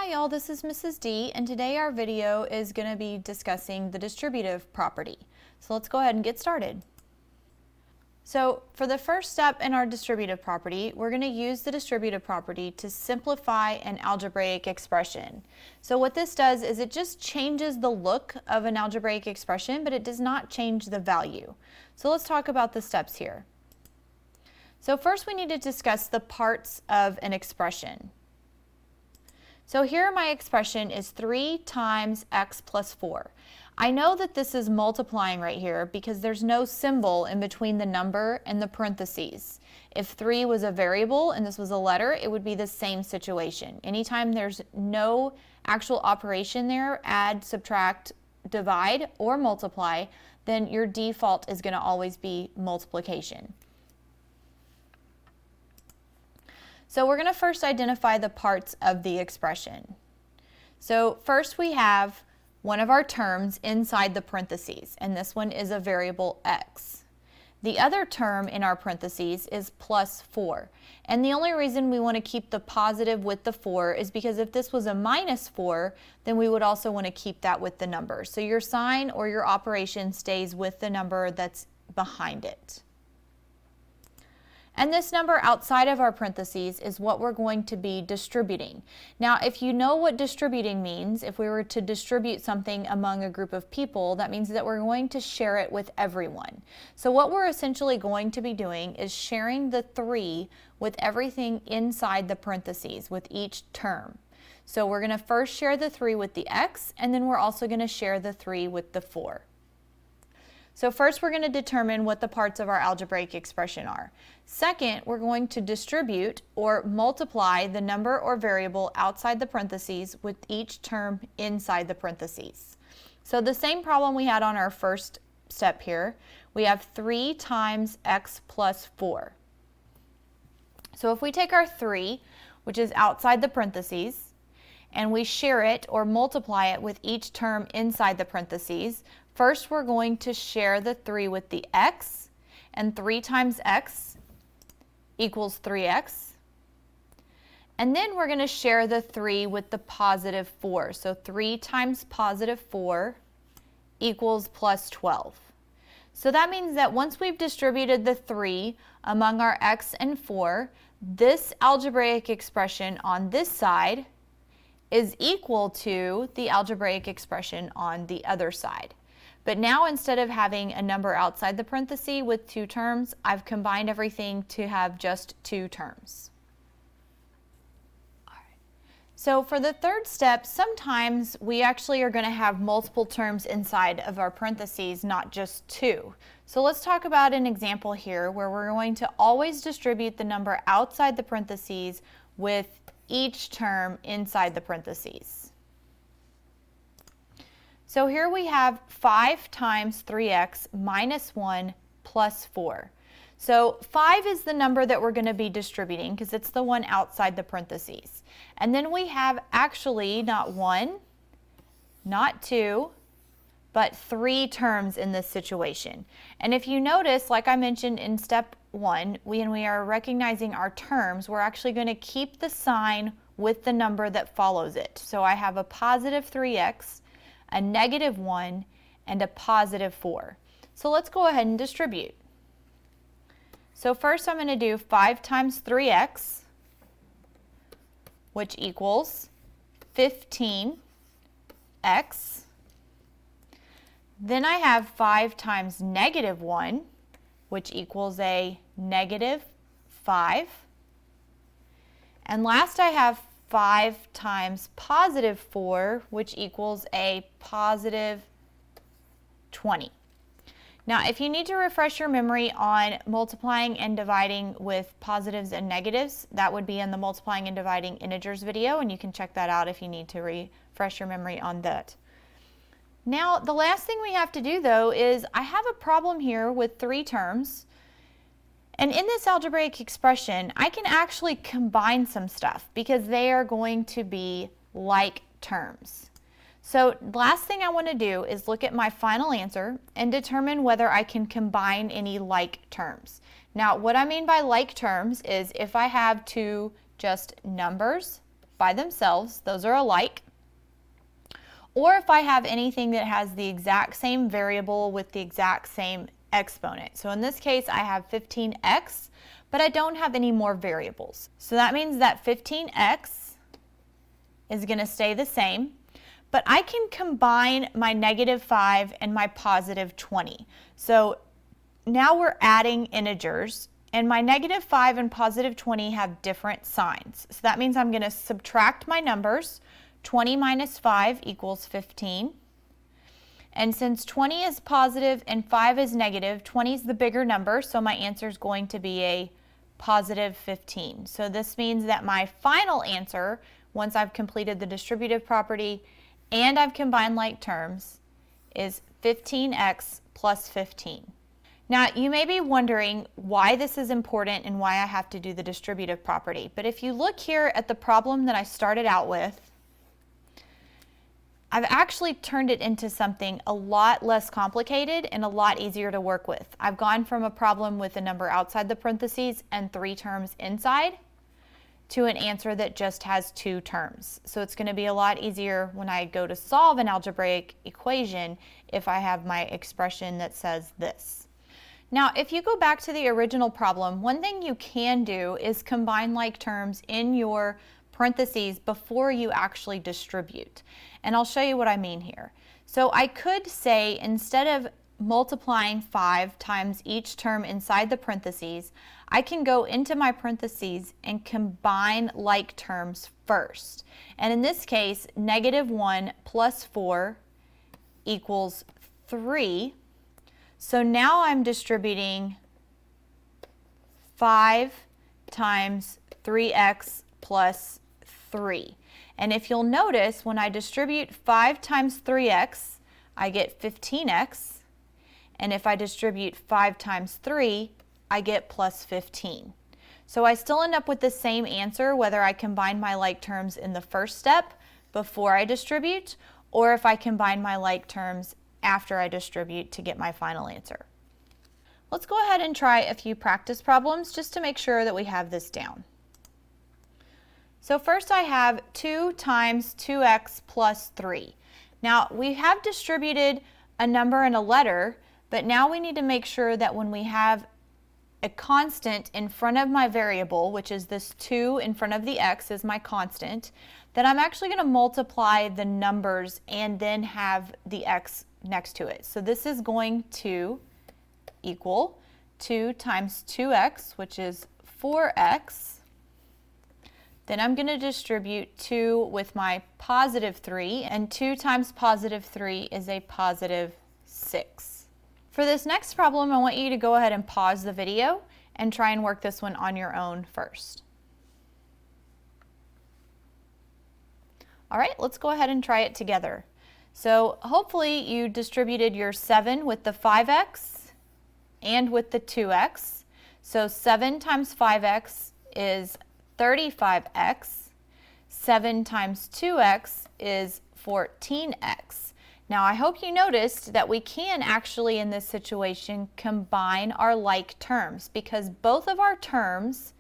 Hi y'all, this is Mrs. D, and today our video is going to be discussing the distributive property. So let's go ahead and get started. So for the first step in our distributive property, we're going to use the distributive property to simplify an algebraic expression. So what this does is it just changes the look of an algebraic expression, but it does not change the value. So let's talk about the steps here. So first we need to discuss the parts of an expression. So here my expression is 3 times x plus 4. I know that this is multiplying right here because there's no symbol in between the number and the parentheses. If 3 was a variable and this was a letter, it would be the same situation. Anytime there's no actual operation there, add, subtract, divide, or multiply, then your default is going to always be multiplication. So we're going to first identify the parts of the expression. So first we have one of our terms inside the parentheses, and this one is a variable x. The other term in our parentheses is plus 4. And the only reason we want to keep the positive with the 4 is because if this was a minus 4, then we would also want to keep that with the number. So your sign or your operation stays with the number that's behind it. And this number outside of our parentheses is what we're going to be distributing. Now, if you know what distributing means, if we were to distribute something among a group of people, that means that we're going to share it with everyone. So what we're essentially going to be doing is sharing the 3 with everything inside the parentheses, with each term. So we're going to first share the 3 with the x, and then we're also going to share the 3 with the 4. So first we're going to determine what the parts of our algebraic expression are. Second, we're going to distribute or multiply the number or variable outside the parentheses with each term inside the parentheses. So the same problem we had on our first step here, we have 3 times x plus 4. So if we take our 3, which is outside the parentheses, and we share it or multiply it with each term inside the parentheses, first we're going to share the 3 with the x, and 3 times x equals 3x. And then we're going to share the 3 with the positive 4. So 3 times positive 4 equals plus 12. So that means that once we've distributed the 3 among our x and 4, this algebraic expression on this side is equal to the algebraic expression on the other side. But now instead of having a number outside the parenthesis with 2 terms, I've combined everything to have just 2 terms. All right. So for the third step, sometimes we actually are going to have multiple terms inside of our parentheses, not just 2. So let's talk about an example here where we're going to always distribute the number outside the parentheses with each term inside the parentheses. So here we have 5 times 3x minus 1 plus 4. So 5 is the number that we're going to be distributing because it's the one outside the parentheses. And then we have actually not 1, not 2, but 3 terms in this situation. And if you notice, like I mentioned in step 1, when we are recognizing our terms, we're actually going to keep the sign with the number that follows it. So I have a positive 3x, a negative 1, and a positive 4. So let's go ahead and distribute. So first I'm going to do 5 times 3x, which equals 15x. Then I have 5 times negative 1, which equals a negative 5. And last I have 5 times positive 4, which equals a positive 20. Now, if you need to refresh your memory on multiplying and dividing with positives and negatives, that would be in the multiplying and dividing integers video, and you can check that out if you need to refresh your memory on that. Now, the last thing we have to do, though, is I have a problem here with 3 terms. And in this algebraic expression, I can actually combine some stuff because they are going to be like terms. So last thing I want to do is look at my final answer and determine whether I can combine any like terms. Now, what I mean by like terms is if I have 2 just numbers by themselves, those are alike. Or if I have anything that has the exact same variable with the exact same exponent. So in this case, I have 15x, but I don't have any more variables. So that means that 15x is going to stay the same, but I can combine my -5 and my +20. So now we're adding integers, and my -5 and +20 have different signs. So that means I'm going to subtract my numbers. 20 minus 5 equals 15. And since 20 is positive and 5 is negative, 20 is the bigger number, so my answer is going to be a +15. So this means that my final answer, once I've completed the distributive property and I've combined like terms, is 15x plus 15. Now, you may be wondering why this is important and why I have to do the distributive property. But if you look here at the problem that I started out with, I've actually turned it into something a lot less complicated and a lot easier to work with. I've gone from a problem with a number outside the parentheses and 3 terms inside to an answer that just has 2 terms. So it's going to be a lot easier when I go to solve an algebraic equation if I have my expression that says this. Now, if you go back to the original problem, one thing you can do is combine like terms in your parentheses before you actually distribute. And I'll show you what I mean here. So I could say, instead of multiplying 5 times each term inside the parentheses, I can go into my parentheses and combine like terms first. And in this case, -1 plus 4 equals 3. So now I'm distributing 5 times 3x plus 3. And if you'll notice, when I distribute 5 times 3x, I get 15x. And if I distribute 5 times 3, I get plus 15. So I still end up with the same answer whether I combine my like terms in the first step before I distribute, or if I combine my like terms after I distribute to get my final answer. Let's go ahead and try a few practice problems just to make sure that we have this down. So first I have 2 times 2x plus 3. Now we have distributed a number and a letter, but now we need to make sure that when we have a constant in front of my variable, which is this 2 in front of the x is my constant, that I'm actually going to multiply the numbers and then have the x next to it. So this is going to equal 2 times 2x, which is 4x. Then I'm going to distribute 2 with my +3, and 2 times +3 is a +6. For this next problem, I want you to go ahead and pause the video and try and work this one on your own first. All right, let's go ahead and try it together. So hopefully you distributed your 7 with the 5x and with the 2x. So 7 times 5x is 35x. 7 times 2x is 14x. Now I hope you noticed that we can actually in this situation combine our like terms because both of our terms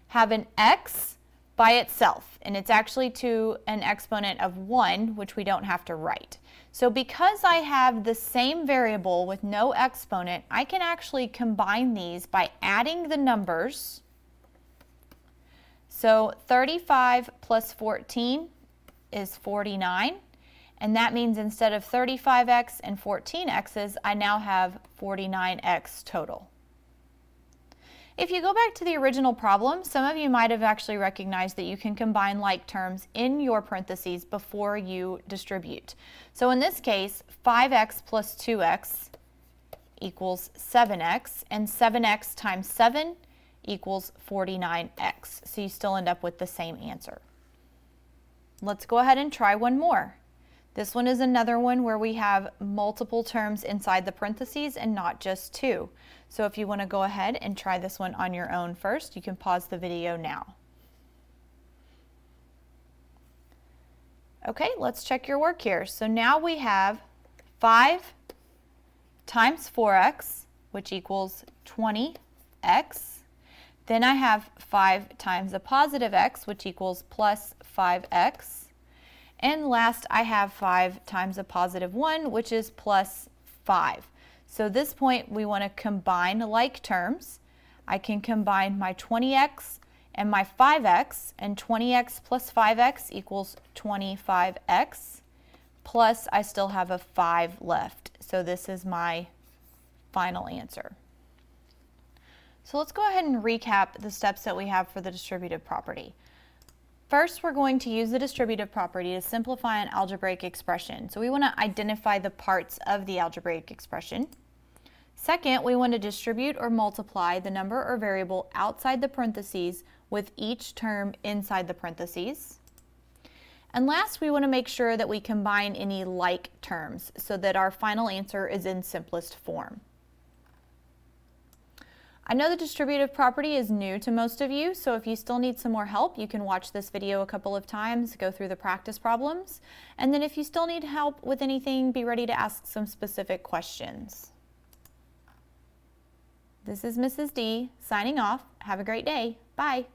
have an x by itself, and it's actually to an exponent of 1, which we don't have to write. So because I have the same variable with no exponent, I can actually combine these by adding the numbers. So 35 plus 14 is 49, and that means instead of 35x and 14x's, I now have 49x total. If you go back to the original problem, some of you might have actually recognized that you can combine like terms in your parentheses before you distribute. So in this case, 5x plus 2x equals 7x, and 7x times 7 equals 49x. So you still end up with the same answer. Let's go ahead and try one more. This one is another one where we have multiple terms inside the parentheses and not just 2. So if you want to go ahead and try this one on your own first, you can pause the video now. Okay, let's check your work here. So now we have 5 times 4x, which equals 20x. Then I have 5 times a positive x, which equals plus 5x. And last, I have 5 times a positive 1, which is plus 5. So at this point, we want to combine like terms. I can combine my 20x and my 5x, and 20x plus 5x equals 25x, plus I still have a 5 left. So this is my final answer. So let's go ahead and recap the steps that we have for the distributive property. First, we're going to use the distributive property to simplify an algebraic expression. So we want to identify the parts of the algebraic expression. Second, we want to distribute or multiply the number or variable outside the parentheses with each term inside the parentheses. And last, we want to make sure that we combine any like terms so that our final answer is in simplest form. I know the distributive property is new to most of you, so if you still need some more help, you can watch this video a couple of times, go through the practice problems, and then if you still need help with anything, be ready to ask some specific questions. This is Mrs. D signing off. Have a great day. Bye.